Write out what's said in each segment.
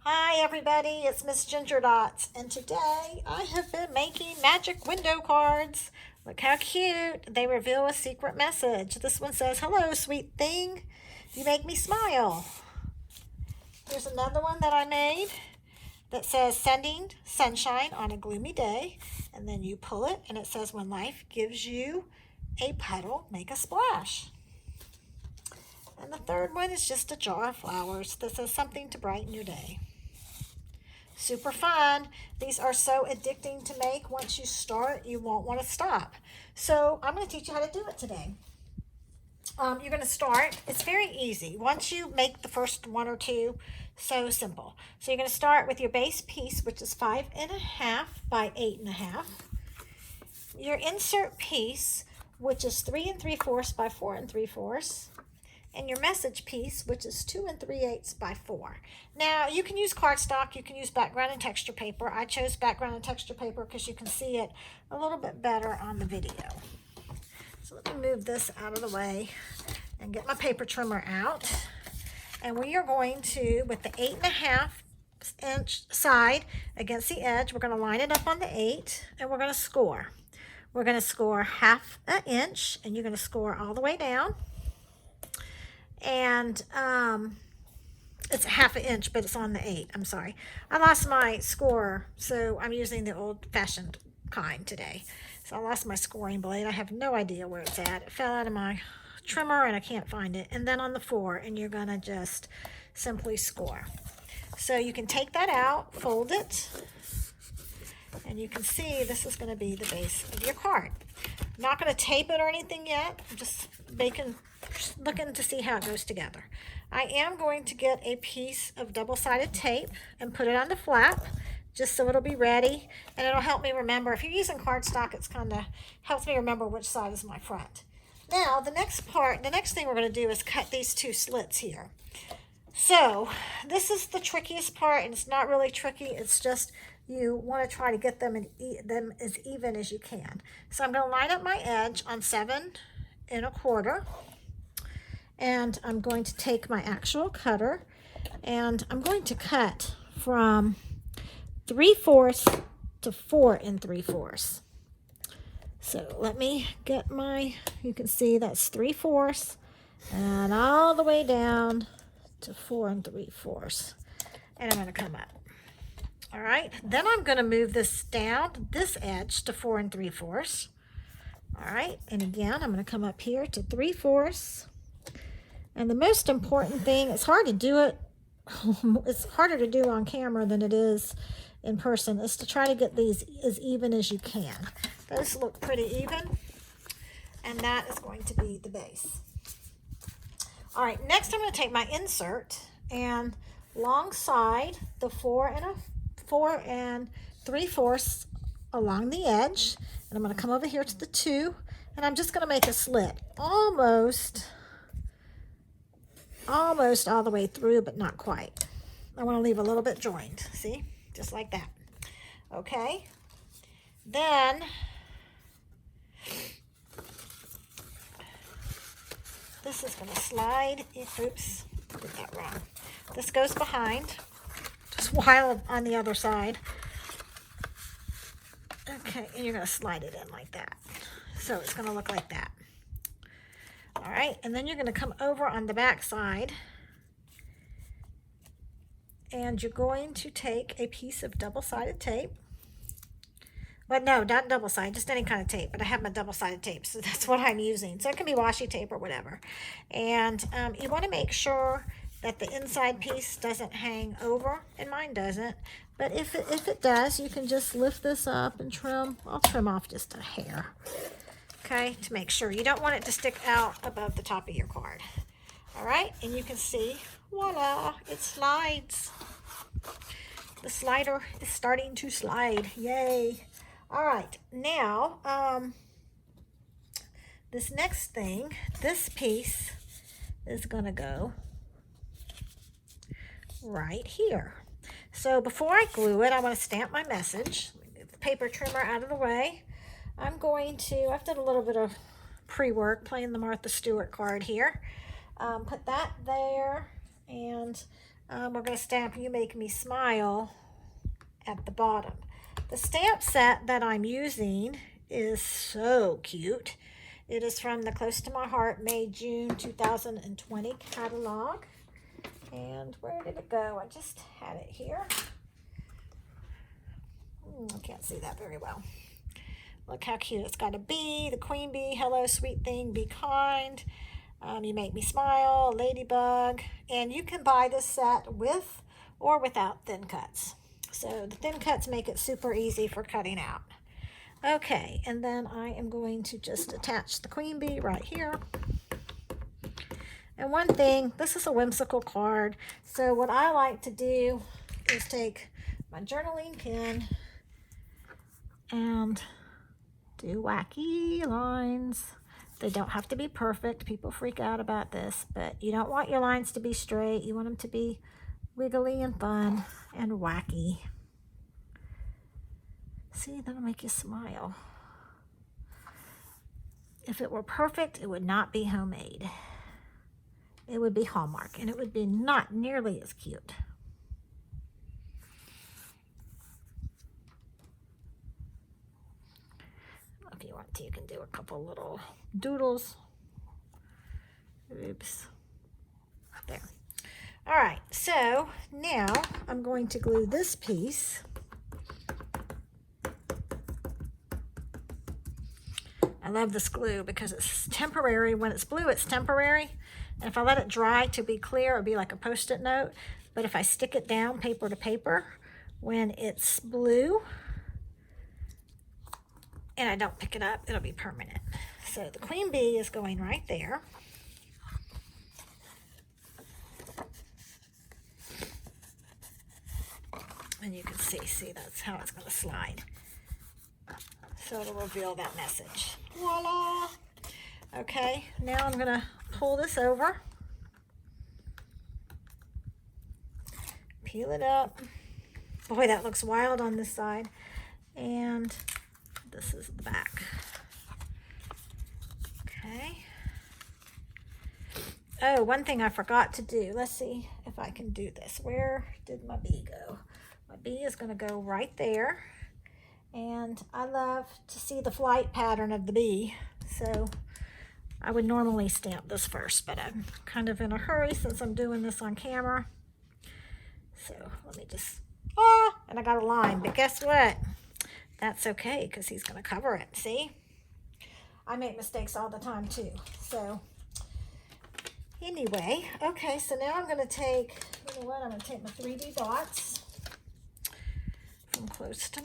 Hi everybody, it's Miss Ginger Dots, and today I have been making magic window cards. Look how cute. They reveal a secret message. This one says, "Hello, sweet thing. You make me smile." Here's another one that I made that says, "Sending sunshine on a gloomy day." And then you pull it and it says, "When life gives you a puddle, make a splash." And the third one is just a jar of flowers that says something to brighten your day. Super fun. These are so addicting to make. Once you start, you won't want to stop. So I'm going to teach you how to do it today. You're going to start. It's very easy. Once you make the first one or two, so simple. So you're going to start with your base piece, which is 5.5 by 8.5. Your insert piece, which is 3 3/4 by 4 3/4. And your message piece, which is 2 3/8 by 4. Now, you can use cardstock, you can use background and texture paper. I chose background and texture paper because you can see it a little bit better on the video. So let me move this out of the way and get my paper trimmer out. And we are going to, with the 8.5-inch side against the edge, we're going to line it up on the 8 and we're going to score. We're going to score 1/2 inch and you're going to score all the way down. And it's 1/2 inch, but it's on the 8. I'm sorry. I lost my score, so I'm using the old-fashioned kind today. So I lost my scoring blade. I have no idea where it's at. It fell out of my trimmer, and I can't find it. And then on the 4, and you're going to just simply score. So you can take that out, fold it, and you can see this is going to be the base of your card. I'm not going to tape it or anything yet. I'm just looking to see how it goes together. I am going to get a piece of double-sided tape and put it on the flap just so it'll be ready, and it'll help me remember. If you're using cardstock, it's kind of helps me remember which side is my front. Now the next thing we're going to do is cut these 2 slits here. So this is the trickiest part, and it's not really tricky. It's just you want to try to get them as even as you can. So I'm going to line up my edge on 7 1/4. And I'm going to take my actual cutter and I'm going to cut from 3/4 to 4 3/4. So let me get you can see that's 3/4 and all the way down to 4 3/4. And I'm going to come up. All right, then I'm going to move this down this edge to 4 3/4. All right, and again, I'm going to come up here to 3/4. And the most important thing, it's hard to do it, it's harder to do on camera than it is in person, is to try to get these as even as you can. Those look pretty even, and that is going to be the base. All right, next I'm going to take my insert and alongside the 4 3/4 along the edge, and I'm going to come over here to the 2, and I'm just going to make a slit almost all the way through, but not quite. I want to leave a little bit joined, see, just like that. Okay, then this is going to slide. Oops, did that wrong. This goes behind, just while on the other side. Okay, and you're going to slide it in like that. So it's going to look like that. All right, and then you're going to come over on the back side and you're going to take a piece of double-sided tape. But no, not double-sided, just any kind of tape. But I have my double-sided tape, so that's what I'm using. So it can be washi tape or whatever. And you want to make sure that the inside piece doesn't hang over, and mine doesn't. But if it does, you can just lift this up and trim. I'll trim off just a hair. Okay, to make sure. You don't want it to stick out above the top of your card. All right, and you can see, voila, it slides. The slider is starting to slide. Yay. All right, now, this next thing, this piece is going to go right here. So before I glue it, I want to stamp my message. Get the paper trimmer out of the way. I've done a little bit of pre-work playing the Martha Stewart card here. Put that there, and we're going to stamp You Make Me Smile at the bottom. The stamp set that I'm using is so cute. It is from the Close to My Heart May-June 2020 catalog. And where did it go? I just had it here. I can't see that very well. Look how cute. It's got a bee, the queen bee. Hello, sweet thing, be kind. You Make Me Smile, ladybug. And you can buy this set with or without thin cuts. So the thin cuts make it super easy for cutting out. Okay, and then I am going to just attach the queen bee right here. And one thing, this is a whimsical card. So what I like to do is take my journaling pen and do wacky lines. They don't have to be perfect. People freak out about this, but you don't want your lines to be straight. You want them to be wiggly and fun and wacky. See, that'll make you smile. If it were perfect, it would not be homemade. It would be Hallmark, and it would be not nearly as cute. If you want to, you can do a couple little doodles. Oops. There. All right, so now I'm going to glue this piece. I love this glue because it's temporary. When it's blue, it's temporary. And if I let it dry to be clear, it'll be like a Post-it note. But if I stick it down paper to paper, when it's blue, and I don't pick it up, it'll be permanent. So the queen bee is going right there. And you can see that's how it's going to slide. So it'll reveal that message. Voila! Okay, now I'm going to pull this over. Peel it up. Boy, that looks wild on this side. And this is the back. Okay. Oh, one thing I forgot to do. Let's see if I can do this. Where did my bee go? My bee is going to go right there. And I love to see the flight pattern of the bee. So I would normally stamp this first, but I'm kind of in a hurry since I'm doing this on camera. So let me just, and I got a line, but guess what? That's okay, because he's going to cover it, see? I make mistakes all the time too. So anyway, okay, so now I'm going to take, you know what, I'm going to take my 3D dots from Close to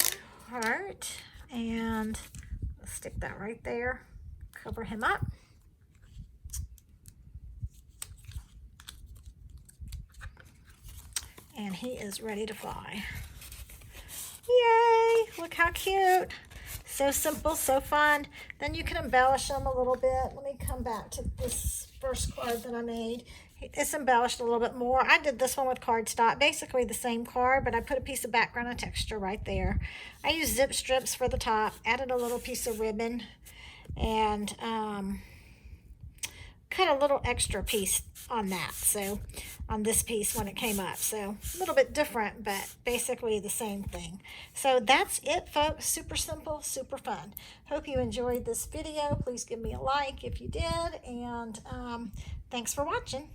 My Heart, and I'll stick that right there, cover him up. And he is ready to fly. Yay! Look how cute. So simple, so fun. Then you can embellish them a little bit. Let me come back to this first card that I made. It's embellished a little bit more. I did this one with cardstock, basically the same card, but I put a piece of background and texture right there. I used zip strips for the top, added a little piece of ribbon, and cut a little extra piece on that, so on this piece when it came up. So a little bit different, but basically the same thing. So that's it, folks. Super simple, super fun. Hope you enjoyed this video. Please give me a like if you did, and thanks for watching.